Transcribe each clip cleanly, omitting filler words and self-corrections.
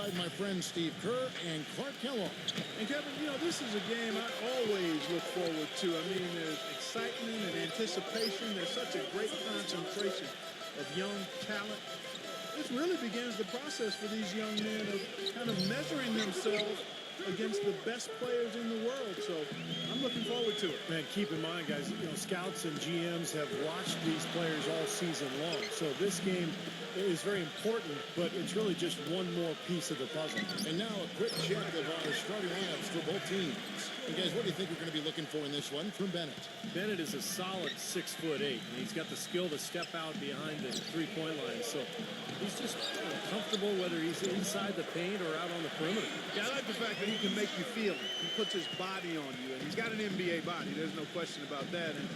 alongside my friend Steve Kerr and Clark Kellogg. And Kevin, you know, this is a game I always look forward to. I mean, there's excitement and anticipation. There's such a great concentration of young talent. This really begins the process for these young men of kind of measuring themselves against the best players in the world. So I'm looking forward to it. Man, keep in mind, guys, you know, scouts and GMs have watched these players all season long. So this game is very important, but it's really just one more piece of the puzzle. And now a quick check of our starting lineups for both teams. And guys, what do you think we're going to be looking for in this one from Bennett? Bennett is a solid 6'8", and he's got the skill to step out behind the three-point line. So he's just comfortable whether he's inside the paint or out on the perimeter. Yeah, I like the fact that he can make you feel it. He puts his body on you, and he's got an NBA body. There's no question about that. And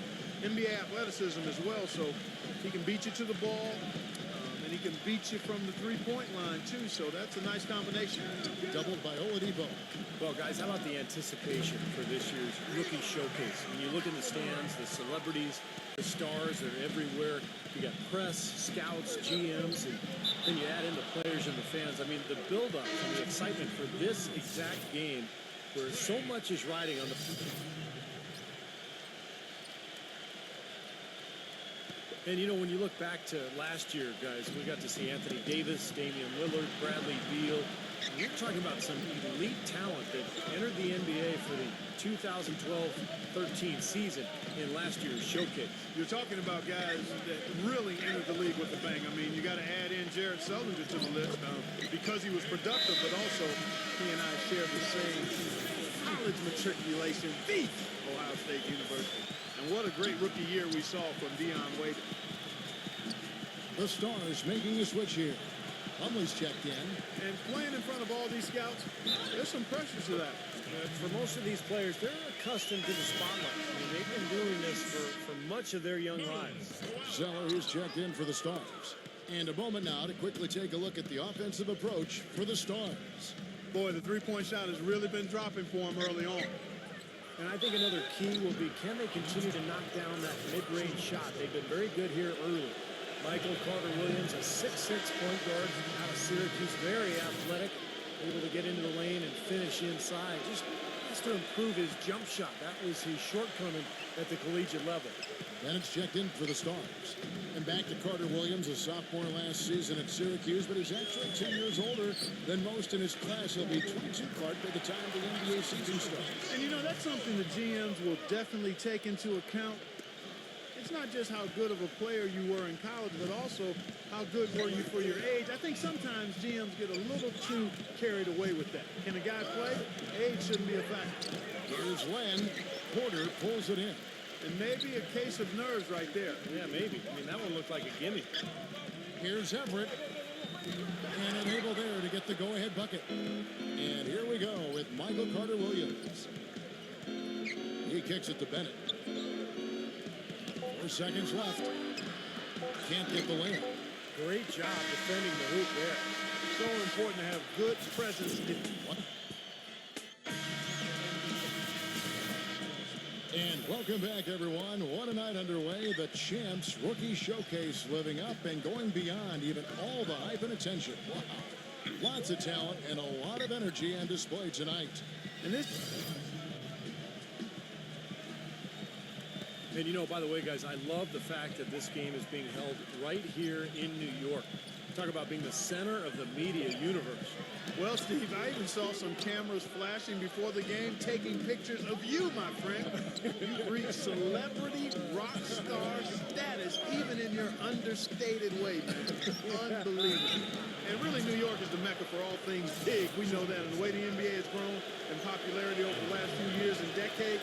NBA athleticism as well, so he can beat you to the ball, and he can beat you from the three-point line, too. So that's a nice combination. Doubled by Oladipo. Well, guys, how about the anticipation for this year's rookie showcase? When you look in the stands, the celebrities, the stars are everywhere. You got press, scouts, GMs, and then you add in the players and the fans. I mean, the build-up and the excitement for this exact game where so much is riding on the... And, you know, when you look back to last year, guys, we got to see Anthony Davis, Damian Lillard, Bradley Beal. You're talking about some elite talent that entered the NBA for the 2012-13 season in last year's showcase. You're talking about guys that really entered the league with a bang. I mean, you got to add in Jared Sullinger to the list because he was productive, but also he and I share the same college matriculation, the Ohio State University. And what a great rookie year we saw from Dion Waiters. The Stars making a switch here. Plumlee's checked in. And playing in front of all these scouts, there's some pressure to that. For most of these players, they're accustomed to the spotlight. I mean, they've been doing this for much of their young lives. Zeller is checked in for the Stars. And a moment now to quickly take a look at the offensive approach for the Stars. Boy, the three-point shot has really been dropping for him early on. And I think another key will be, can they continue to knock down that mid-range shot? They've been very good here early. Michael Carter-Williams, a 6'6" point guard out of Syracuse, very athletic, able to get into the lane and finish inside. Just to improve his jump shot. That was his shortcoming at the collegiate level. Bennett's checked in for the Stars. And back to Carter-Williams, a sophomore last season at Syracuse, but he's actually 2 years older than most in his class. He'll be 22, Clark, by the time the NBA season starts. And, you know, that's something the GMs will definitely take into account. It's not just how good of a player you were in college, but also how good were you for your age. I think sometimes GMs get a little too carried away with that. Can a guy play? Age shouldn't be a factor. Here's Len. Porter pulls it in. And maybe a case of nerves right there. Yeah, maybe. I mean, that one looked like a gimme. Here's Everett. And unable there to get the go-ahead bucket. And here we go with Michael Carter-Williams. He kicks it to Bennett. 4 seconds left. Can't get the layup. Great job defending the hoop there. So important to have good presence. And welcome back, everyone. What a night underway. The Champs Rookie Showcase living up and going beyond even all the hype and attention. Wow. Lots of talent and a lot of energy on display tonight. And you know, by the way, guys, I love the fact that this game is being held right here in New York. Talk about being the center of the media universe. Well, Steve, I even saw some cameras flashing before the game, taking pictures of you, my friend. You've reached celebrity rock star status, even in your understated way, man. Unbelievable. And really, New York is the mecca for all things big. We know that. And the way the NBA has grown in popularity over the last few years and decades,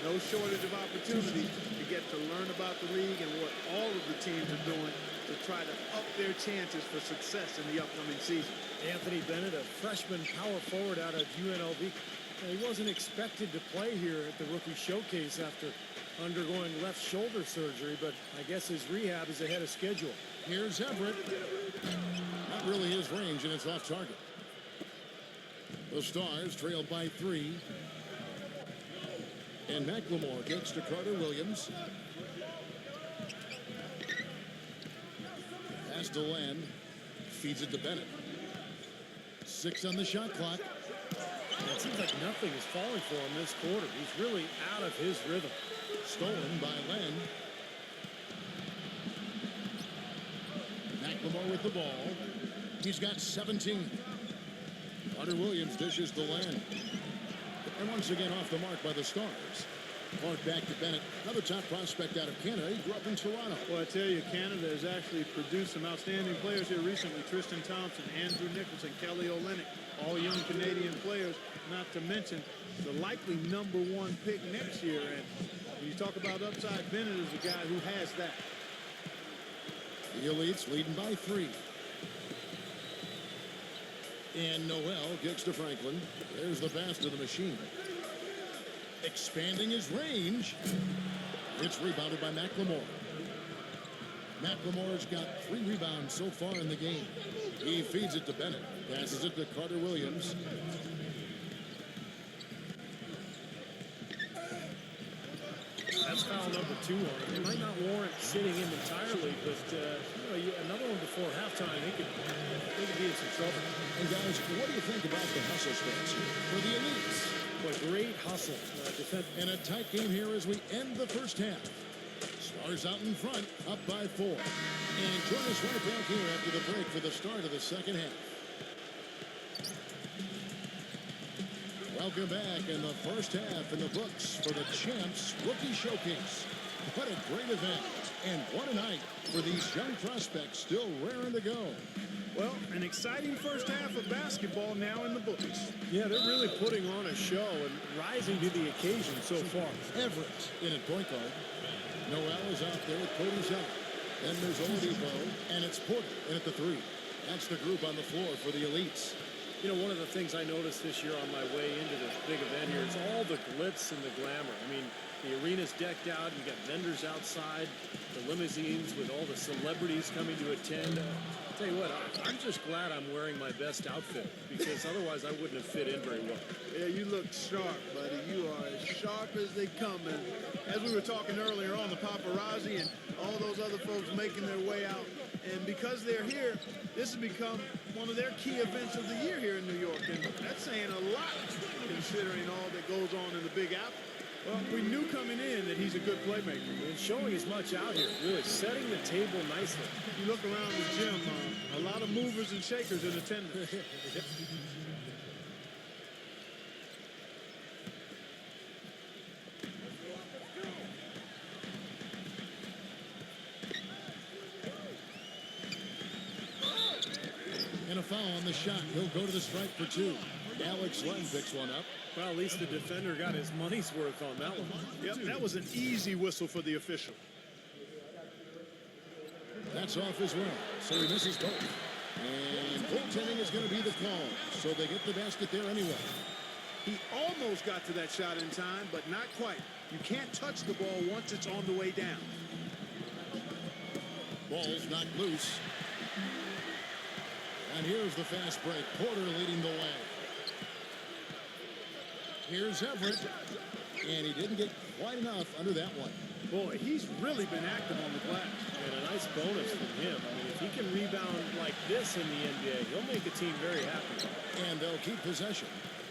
no shortage of opportunities to get to learn about the league and what all of the teams are doing to try to up their chances for success in the upcoming season. Anthony Bennett, a freshman power forward out of UNLV. He wasn't expected to play here at the Rookie Showcase after undergoing left shoulder surgery, but I guess his rehab is ahead of schedule. Here's Everett. Not really his range, and it's off target. The Stars trailed by 3. And McLemore kicks to Carter-Williams. Pass to Len. Feeds it to Bennett. 6 on the shot clock. It seems like nothing is falling for him this quarter. He's really out of his rhythm. Stolen by Len. McLemore with the ball. He's got 17. Carter Williams dishes to Len. And once again off the mark by the Stars. Clark back to Bennett. Another top prospect out of Canada. He grew up in Toronto. Well, I tell you, Canada has actually produced some outstanding players here recently. Tristan Thompson, Andrew Nicholson, Kelly Olynyk, all young Canadian players, not to mention the likely #1 pick next year. And when you talk about upside, Bennett is a guy who has that. The Elites leading by 3. And Noel kicks to Franklin. There's the pass to the machine. Expanding his range. It's rebounded by McLemore. McLemore's got 3 rebounds so far in the game. He feeds it to Bennett. Passes it to Carter Williams. That's foul number 2 on him. It might not warrant sitting him entirely, but another one before halftime, he could be in some trouble. And guys, what do you think about the hustle stance here for the Elites? What a great hustle. Defense. And a tight game here as we end the first half. Stars out in front, up by 4. And join us right back here after the break for the start of the second half. Welcome back in the first half in the books for the Champs Rookie Showcase. What a great event, and what a night for these young prospects still raring to go. Well, an exciting first half of basketball now in the books. Yeah, they're really putting on a show and rising to the occasion so far. Everett in at point guard. Noel is out there with Cody Zeller. Then there's Oladipo, and it's Porter in at the 3. That's the group on the floor for the Elites. You know, one of the things I noticed this year on my way into this big event here is all the glitz and the glamour. I mean, the arena's decked out. You got vendors outside, the limousines with all the celebrities coming to attend. I'll tell you what, I'm just glad I'm wearing my best outfit because otherwise I wouldn't have fit in very well. Yeah, you look sharp, buddy. You are as sharp as they come. And as we were talking earlier on, the paparazzi and all those other folks making their way out. And because they're here, this has become one of their key events of the year here in New York. And that's saying a lot considering all that goes on in the Big Apple. Well, we knew coming in that he's a good playmaker. And showing as much out here, really setting the table nicely. You look around the gym, a lot of movers and shakers in attendance. And a foul on the shot. He'll go to the strike for 2. Alex Len picks one up. Well, at least the defender got his money's worth on that one. Yep, that was an easy whistle for the official. That's off as well, so he misses both. And goaltending is going to be the call, so they get the basket there anyway. He almost got to that shot in time, but not quite. You can't touch the ball once it's on the way down. Ball's knocked loose. And here's the fast break. Porter leading the way. Here's Everett. And he didn't get quite enough under that one. Boy, he's really been active on the glass. And a nice bonus from him. I mean, if he can rebound like this in the NBA, he'll make a team very happy. And they'll keep possession.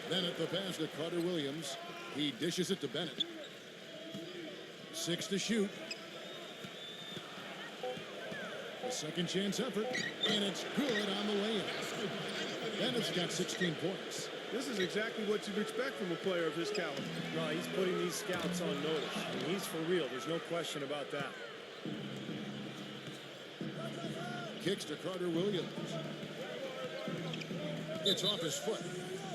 Then at the pass to Carter Williams. He dishes it to Bennett. 6 to shoot. A second chance effort. And it's good on the layup. Bennett's got 16 points. This is exactly what you'd expect from a player of his caliber. No, he's putting these scouts on notice. And he's for real. There's no question about that. Kicks to Carter Williams. It's off his foot.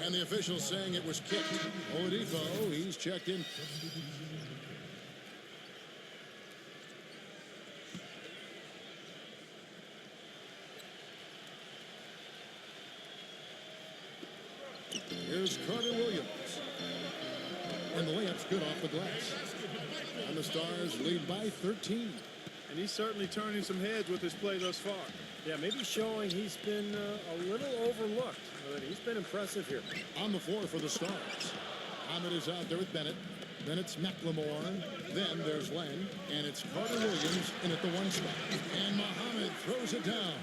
And the official saying it was kicked. Oladipo, he's checked in. Here's Carter Williams. And the layup's good off the glass. And the Stars lead by 13. And he's certainly turning some heads with his play thus far. Yeah, maybe showing he's been a little overlooked, but he's been impressive here. On the floor for the Stars. Ahmed is out there with Bennett. Then it's McLemore. Then there's Len. And it's Carter Williams in at the 1 spot. And Muhammad throws it down.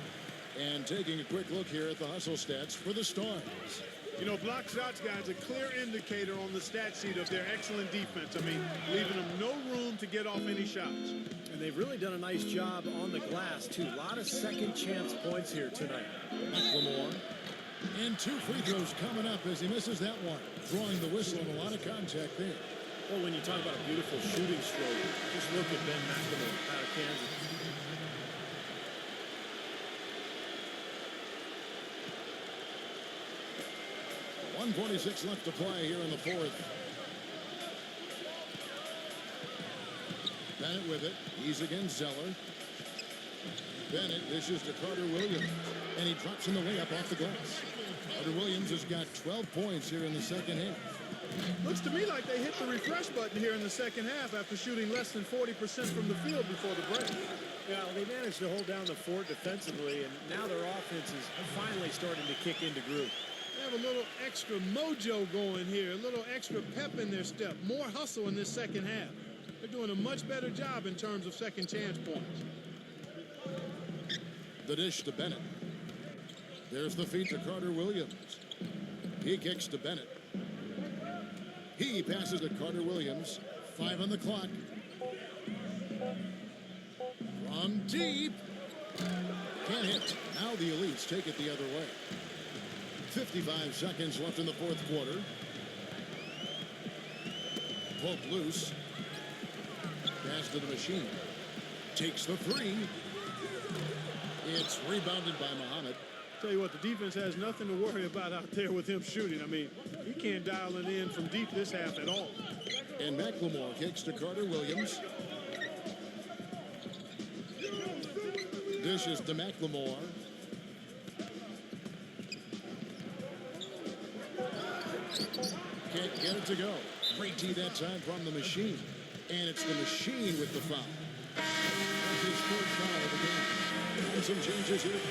And taking a quick look here at the hustle stats for the Stars. You know, block shots, guys, a clear indicator on the stat sheet of their excellent defense. I mean, leaving them no room to get off any shots. And they've really done a nice job on the glass, too. A lot of second chance points here tonight. McLemore. And 2 free throws coming up as he misses that one. Drawing the whistle and a lot of contact there. Well, when you talk about a beautiful shooting stroke, just look at Ben McLemore out of Kansas. 1:46 left to play here in the fourth. Bennett with it. He's against Zeller. Bennett dishes to Carter Williams. And he drops in the layup off the glass. Carter Williams has got 12 points here in the second half. Looks to me like they hit the refresh button here in the second half after shooting less than 40% from the field before the break. Yeah, well, they managed to hold down the fort defensively, and now their offense is finally starting to kick into groove. They have a little extra mojo going here, a little extra pep in their step, more hustle in this second half. They're doing a much better job in terms of second chance points. The dish to Bennett. There's the feed to Carter Williams. He kicks to Bennett. He passes to Carter Williams. 5 on the clock. From deep. Can't hit. Now the Elites take it the other way. 55 seconds left in the fourth quarter. Pope loose. Pass to the machine. Takes the 3. It's rebounded by Muhammad. Tell you what, the defense has nothing to worry about out there with him shooting. I mean, he can't dial it in from deep this half at all. And McLemore kicks to Carter Williams. Dishes to McLemore. Can't get it to go. Great tee that time from the machine. And it's the machine with the foul. That's his 3rd foul of the game. And some changes here.